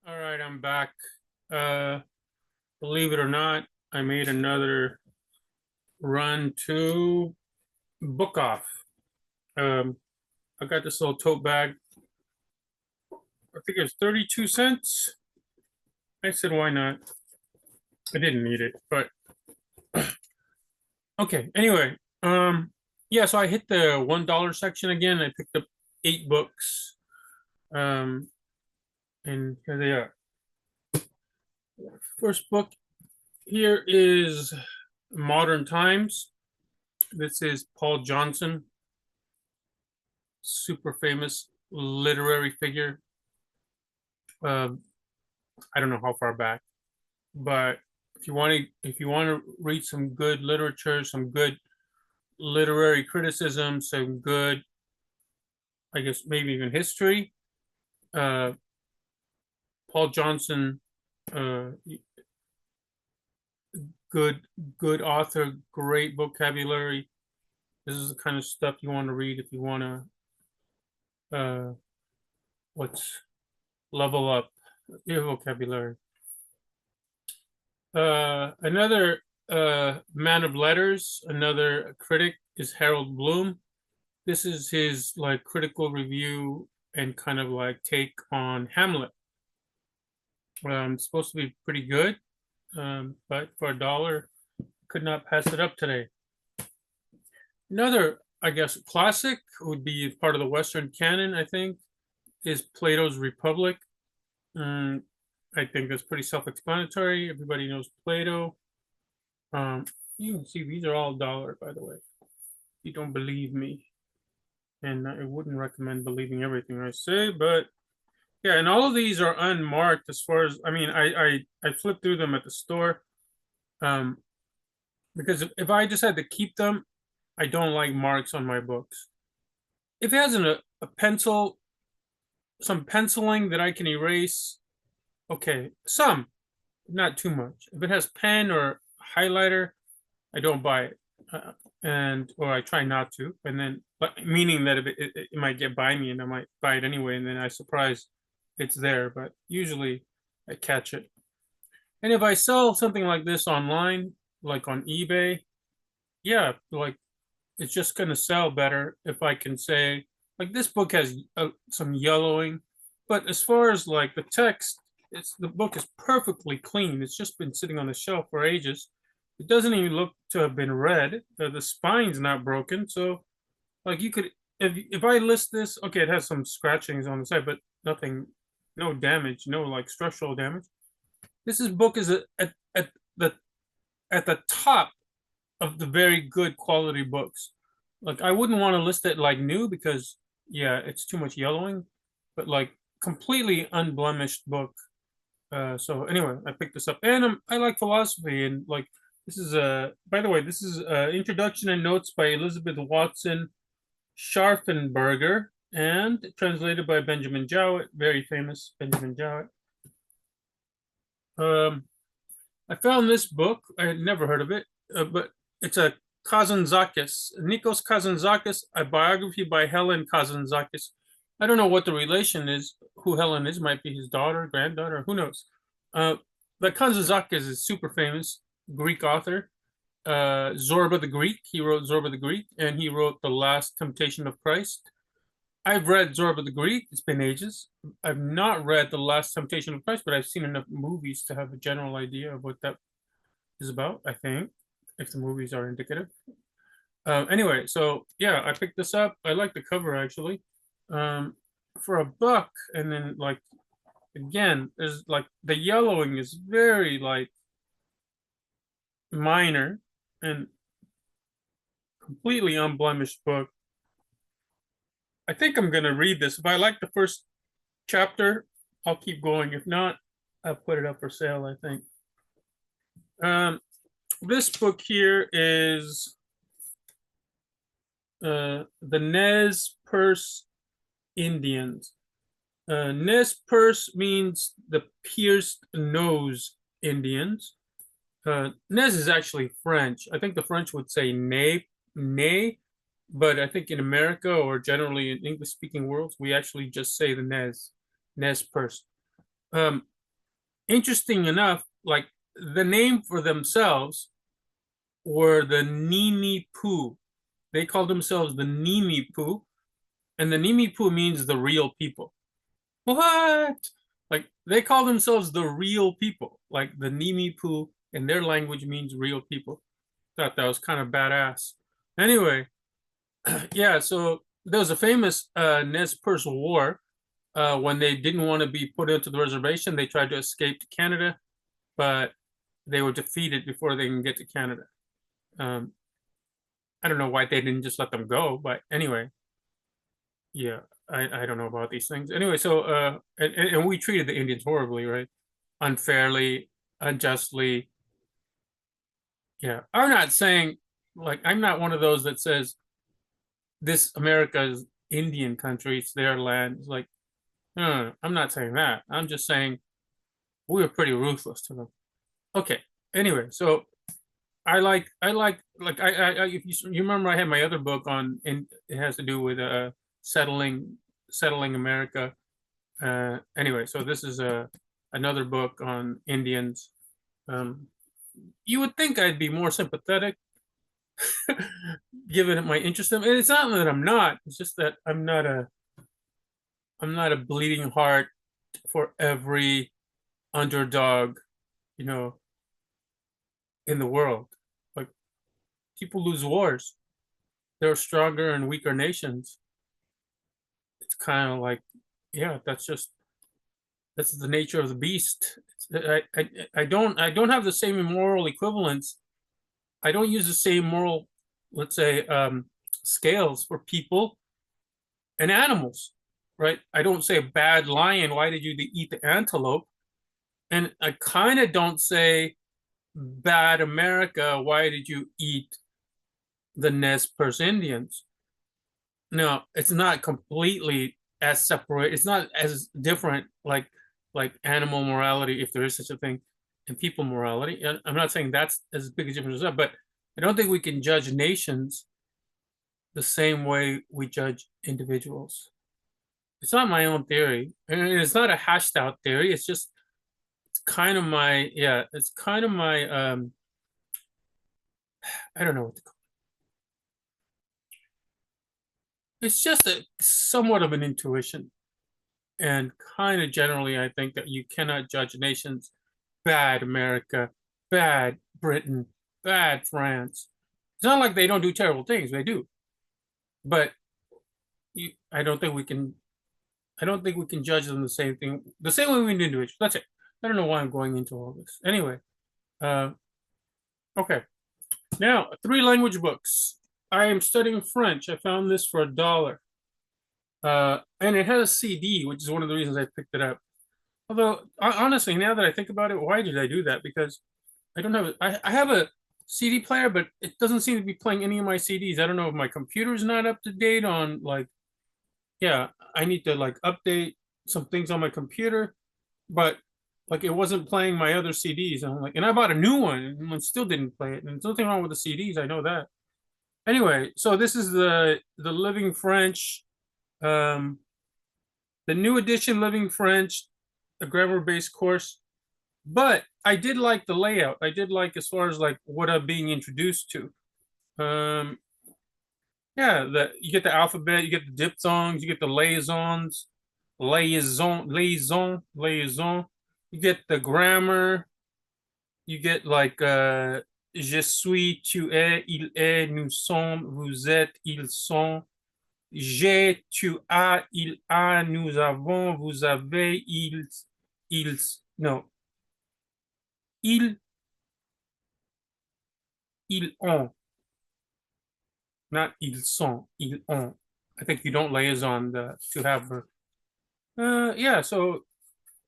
All right, I'm back. Uh, Believe it or not, I made another run to Bookoff. Um, I got this little tote bag. I think it was 32 cents. I said, why not? I didn't need it, but okay. Anyway, yeah, so I hit the $1 section again. I picked up 8 books. Um, and here they are. First book here is Modern Times. This is Paul Johnson, super famous literary figure. Um, I don't know how far back, but if you want to read some good literature, some good literary criticism, some good, I guess maybe even history, uh, Paul Johnson, uh, good good author, great vocabulary. This is the kind of stuff you want to read if you want to what's level up your vocabulary. Another man of letters, another critic is Harold Bloom. This is his like critical review and kind of like take on Hamlet. It's supposed to be pretty good, but for $1, could not pass it up today. Another, I guess, classic would be part of the Western canon, I think, is Plato's Republic. I think that's pretty self-explanatory. Everybody knows Plato. You can see these are all $1, by the way. If you don't believe me, and I wouldn't recommend believing everything I say, but yeah, and all of these are unmarked as far as, I mean, I flipped through them at the store, because if I just had to keep them, I don't like marks on my books. If it has a pencil, some penciling that I can erase, okay, some, not too much. If it has pen or highlighter, I don't buy it, or I try not to, and then, but meaning that if it might get by me and I might buy it anyway, and then I surprise it's there, but usually I catch it. And if I sell something like this online, like on eBay, yeah, like it's just gonna sell better if I can say, like, this book has some yellowing, but as far as like the text, the book is perfectly clean. It's just been sitting on the shelf for ages. It doesn't even look to have been read. The spine's not broken, so like you could, if I list this, okay, it has some scratchings on the side, but nothing, no damage, no like structural damage. This book is the at the top of the very good quality books. Like I wouldn't want to list it like new because yeah, it's too much yellowing, but like completely unblemished book. So anyway, I picked this up, and I like philosophy, and like this is by the way, this is introduction and notes by Elizabeth Watson Scharfenberger and translated by Benjamin Jowett, very famous Benjamin Jowett. I found this book. I had never heard of it, but it's a Kazantzakis, Nikos Kazantzakis, a biography by Helen Kazantzakis. I don't know what the relation is, who Helen is, might be his daughter, granddaughter, who knows. But Kazantzakis is super famous Greek author. Zorba the Greek, he wrote Zorba the Greek, and he wrote The Last Temptation of Christ. I've read Zorba the Greek. It's been ages. I've not read The Last Temptation of Christ, but I've seen enough movies to have a general idea of what that is about, I think, if the movies are indicative. Anyway, so yeah, I picked this up. I like the cover actually. For $1, and then like again, there's like the yellowing is very like minor and completely unblemished book. I think I'm gonna read this. If I like the first chapter, I'll keep going. If not, I'll put it up for sale, I think. This book here is the Nez Perce Indians. Nez Perce means the pierced nose Indians. Nez is actually French. I think the French would say nez, but I think in America or generally in English speaking worlds, we actually just say the Nez Perce. interesting enough, like the name for themselves were the Nimi Poo. They called themselves the Nimi Poo, and the Nimi Poo means the real people. What? Like they call themselves the real people. Like the Nimi Poo in their language means real people. Thought that was kind of badass. Anyway, yeah, so there was a famous Nez Perce War when they didn't want to be put into the reservation. They tried to escape to Canada, but they were defeated before they can get to Canada. Um, I don't know why they didn't just let them go, but anyway, yeah, I don't know about these things. Anyway, so and we treated the Indians horribly, right? Unfairly, unjustly. Yeah, I'm not saying like I'm not one of those that says this America is Indian country, it's their land. It's like, no, I'm not saying that. I'm just saying we were pretty ruthless to them. Okay. Anyway, so I you remember I had my other book on and it has to do with settling America. Anyway, so this is another book on Indians. Um, you would think I'd be more sympathetic given my interest in it. It's not that I'm not. It's just that I'm not a bleeding heart for every underdog, you know, in the world. Like people lose wars. There are stronger and weaker nations. It's kind of like, yeah, that's the nature of the beast. I don't have the same moral equivalence. I don't use the same moral, let's say, scales for people and animals, right? I don't say a bad lion. Why did you eat the antelope? And I kind of don't say bad America. Why did you eat the Nez Perce Indians? No, it's not completely as separate. It's not as different like animal morality, if there is such a thing, and people morality. I'm not saying that's as big a difference as that, but I don't think we can judge nations the same way we judge individuals. It's not my own theory, and it's not a hashed out theory. It's just it's kind of my yeah. It's kind of my I don't know what to call it. It's just a somewhat of an intuition. And kind of generally, I think that you cannot judge nations bad America, bad Britain, bad France. It's not like they don't do terrible things, they do. But I don't think we can. I don't think we can judge them the same thing, the same way we do individuals. That's it. I don't know why I'm going into all this. Anyway, uh, okay. Now, three language books. I am studying French. I found this for $1. And it has a CD, which is one of the reasons I picked it up. Although honestly, now that I think about it, why did I do that? Because I don't have I have a CD player, but it doesn't seem to be playing any of my CDs. I don't know if my computer's not up to date on like, yeah, I need to like update some things on my computer, but like it wasn't playing my other CDs. And I'm like, and I bought a new one and it still didn't play it. And there's nothing wrong with the CDs. I know that. Anyway, so this is the Living French, um, the new edition Living French, a grammar-based course. But I did like the layout. I did like as far as like what I'm being introduced to. Um, yeah, you get the alphabet, you get the diphthongs, you get the liaison. You get the grammar. You get like je suis, tu es, il est, nous sommes, vous êtes, ils sont. J'ai, tu as, il a, nous avons, vous avez, ils, non, ils ont, not ils sont, ils ont. I think you don't liaison the to have her. Yeah, so,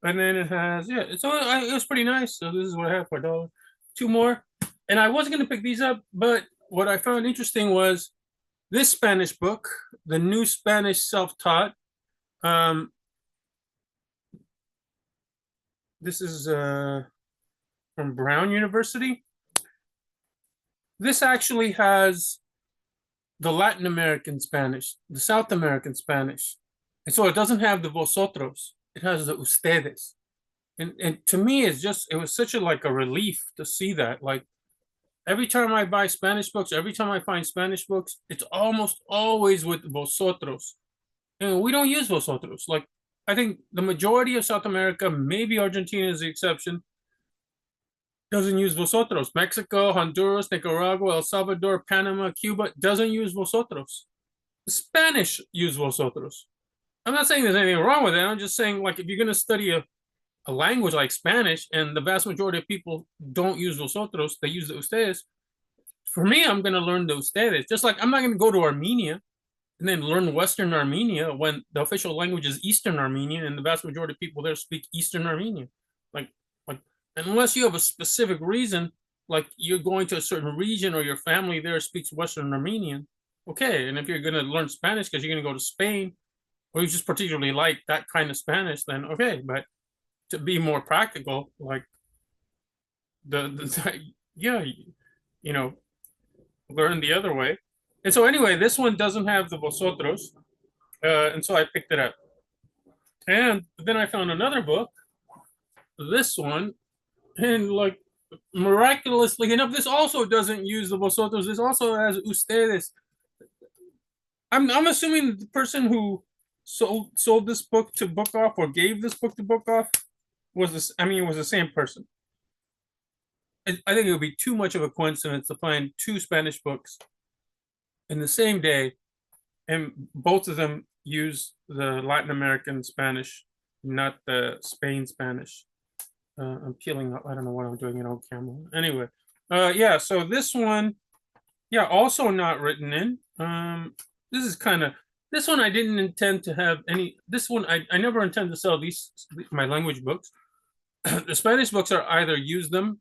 and then it has, yeah, so it was pretty nice. So this is what I have for $1. Two more. And I wasn't going to pick these up, but what I found interesting was this Spanish book, the New Spanish Self-Taught. This is from Brown University. This actually has the Latin American Spanish, the South American Spanish. And so it doesn't have the vosotros, it has the ustedes. And to me, it was such a like a relief to see that. Like every time I buy Spanish books, every time I find Spanish books, it's almost always with vosotros. And we don't use vosotros. Like I think the majority of South America, maybe Argentina is the exception, doesn't use vosotros. Mexico, Honduras, Nicaragua, El Salvador, Panama, Cuba doesn't use vosotros. The Spanish use vosotros. I'm not saying there's anything wrong with it. I'm just saying, like, if you're going to study a language like Spanish and the vast majority of people don't use vosotros, they use the ustedes. For me, I'm going to learn the ustedes. Just like I'm not going to go to Armenia and then learn Western Armenia when the official language is Eastern Armenian and the vast majority of people there speak Eastern Armenian. Like, like unless you have a specific reason, like you're going to a certain region or your family there speaks Western Armenian, okay. And if you're going to learn Spanish because you're going to go to Spain or you just particularly like that kind of Spanish, then okay. But to be more practical, like the yeah, you know, learn the other way. And so anyway, this one doesn't have the vosotros, and so I picked it up. And then I found another book, this one, and like miraculously enough, this also doesn't use the vosotros. This also has ustedes. I'm assuming the person who sold this book to Bookoff or gave this book to Bookoff was this. I mean, it was the same person. I think it would be too much of a coincidence to find two Spanish books in the same day, and both of them use the Latin American Spanish, not the Spain Spanish. I'm peeling up. I don't know what I'm doing it on camera. Anyway, yeah. So this one, yeah, also not written in. This is kind of this one I didn't intend to have any. This one I never intend to sell these my language books. The Spanish books are either use them,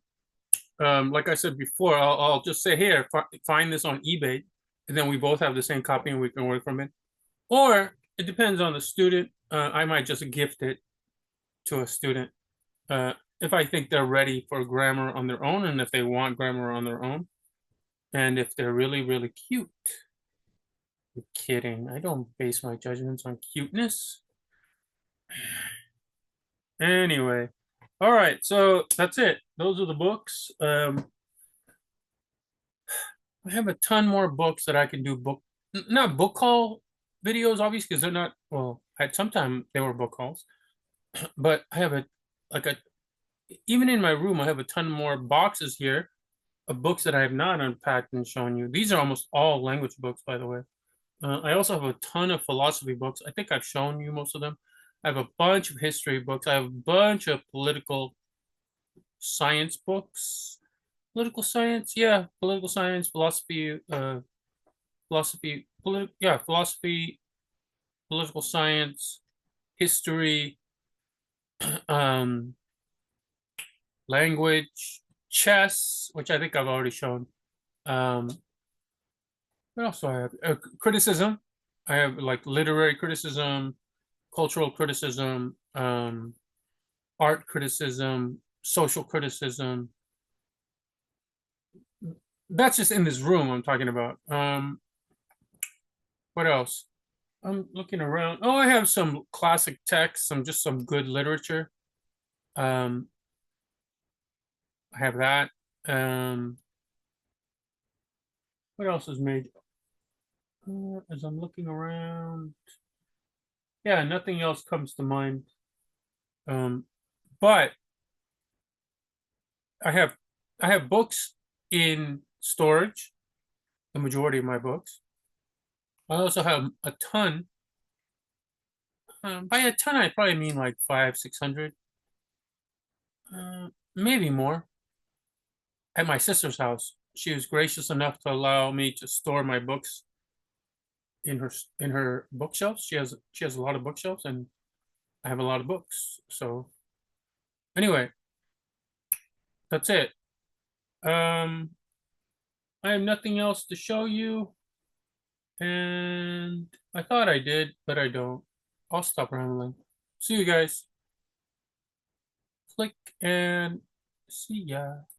like I said before, I'll just say here, find this on eBay, and then we both have the same copy and we can work from it. Or it depends on the student. I might just gift it to a student if I think they're ready for grammar on their own, and if they want grammar on their own, and if they're really, really cute. I'm kidding. I don't base my judgments on cuteness. Anyway, all right. So that's it. Those are the books. I have a ton more books that I can do not book haul videos, obviously, because they're not, well, at some time they were book hauls, but I have like a, even in my room, I have a ton more boxes here of books that I have not unpacked and shown you. These are almost all language books, by the way. I also have a ton of philosophy books. I think I've shown you most of them. I have a bunch of history books. I have a bunch of political science books. Political science, yeah, political science, philosophy, philosophy, political science, history, um, language, chess, which I think I've already shown. What else do I have? Criticism. I have like literary criticism, cultural criticism, art criticism, social criticism. That's just in this room I'm talking about. What else? I'm looking around. Oh, I have some classic texts, some good literature. I have that. What else is made? As I'm looking around, yeah, nothing else comes to mind. But I have books in storage, the majority of my books. I also have a ton. By a ton, I probably mean like 500-600, maybe more. At my sister's house, she was gracious enough to allow me to store my books in her bookshelves. She has a lot of bookshelves, and I have a lot of books. So anyway, that's it. I have nothing else to show you, and I thought I did, but I don't. I'll stop rambling. See you guys. Click and see ya.